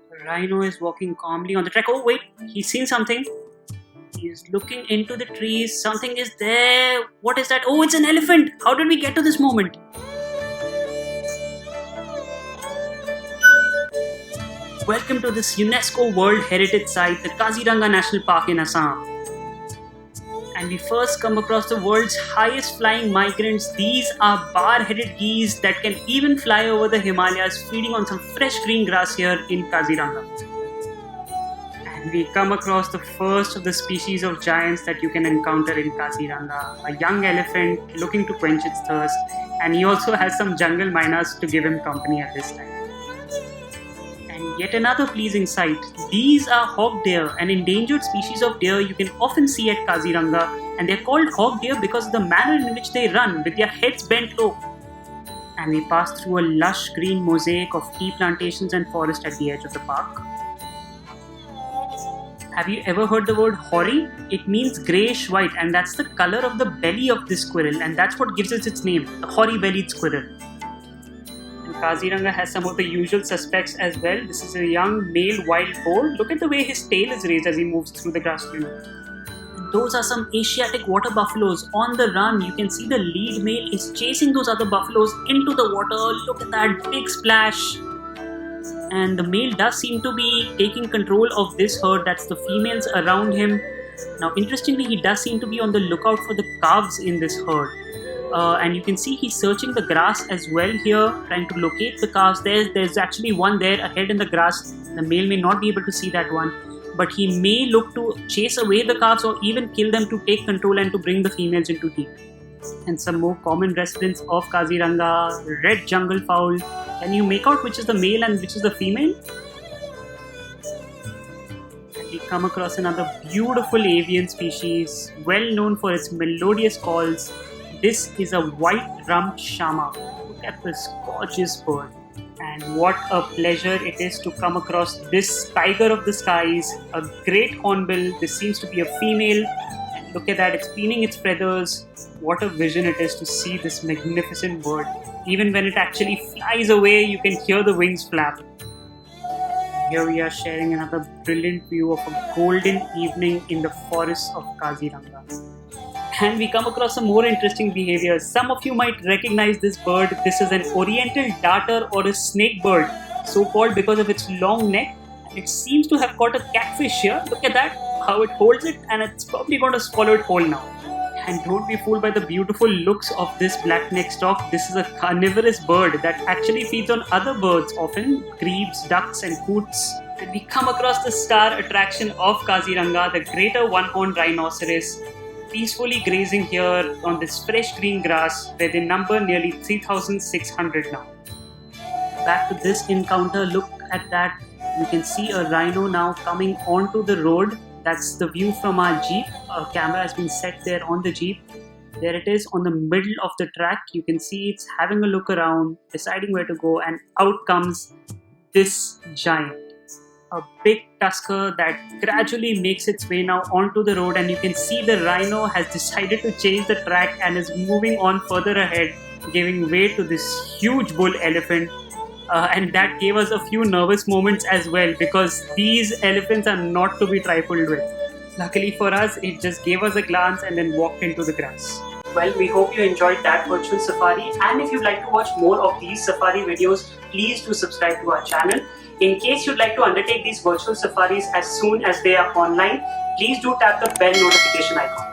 Rhino is walking calmly on the track. Oh wait, he's seen something. He's looking into the trees. Something is there. What is that? Oh, it's an elephant. How did we get to this moment? Welcome to this UNESCO World Heritage Site, the Kaziranga National Park in Assam. And we first come across the world's highest flying migrants. These are bar-headed geese that can even fly over the Himalayas, feeding on some fresh green grass here in Kaziranga. And we come across the first of the species of giants that you can encounter in Kaziranga, a young elephant looking to quench its thirst, and he also has some jungle miners to give him company at this time. And yet another pleasing sight. These are hog deer, an endangered species of deer you can often see at Kaziranga, and they're called hog deer because of the manner in which they run with their heads bent low. And we pass through a lush green mosaic of tea plantations and forest at the edge of the park. Have you ever heard the word hori? It means greyish white, and that's the color of the belly of this squirrel, and that's what gives it its name, the hori-bellied squirrel. And Kaziranga has some of the usual suspects as well. This is a young male wild boar. Look at the way his tail is raised as he moves through the grassland. Those are some Asiatic water buffaloes on the run. You can see the lead male is chasing those other buffaloes into the water. Look at that big splash. And the male does seem to be taking control of this herd. That's the females around him. Now interestingly, he does seem to be on the lookout for the calves in this herd. And you can see he's searching the grass as well here, trying to locate the calves. There's actually one there ahead in the grass. The male may not be able to see that one, but he may look to chase away the calves or even kill them to take control and to bring the females into heat. And some more common residents of Kaziranga, red jungle fowl. Can you make out which is the male and which is the female? And we come across another beautiful avian species, well known for its melodious calls. This is a white-rumped shama. Look at this gorgeous bird. And what a pleasure it is to come across this tiger of the skies, a great hornbill. This seems to be a female. And look at that, it's preening its feathers. What a vision it is to see this magnificent bird. Even when it actually flies away, you can hear the wings flap. Here we are sharing another brilliant view of a golden evening in the forests of Kaziranga. And we come across some more interesting behaviors. Some of you might recognize this bird. This is an oriental darter or a snake bird, so called because of its long neck. It seems to have caught a catfish here. Look at that, how it holds it, and it's probably going to swallow it whole now. And don't be fooled by the beautiful looks of this black-necked stork. This is a carnivorous bird that actually feeds on other birds, often grebes, ducks and coots. And we come across the star attraction of Kaziranga, the greater one-horned rhinoceros, peacefully grazing here on this fresh green grass where they number nearly 3,600 now. Back to this encounter, look at that. You can see a rhino now coming onto the road. That's the view from our Jeep. A camera has been set there on the Jeep. There it is on the middle of the track. You can see it's having a look around, deciding where to go, and out comes this giant. A big tusker that gradually makes its way now onto the road, and you can see the rhino has decided to change the track and is moving on further ahead, giving way to this huge bull elephant. And that gave us a few nervous moments as well, because these elephants are not to be trifled with. Luckily for us, it just gave us a glance and then walked into the grass. Well, we hope you enjoyed that virtual safari, and if you'd like to watch more of these safari videos, please do subscribe to our channel. In case you'd like to undertake these virtual safaris as soon as they are online, please do tap the bell notification icon.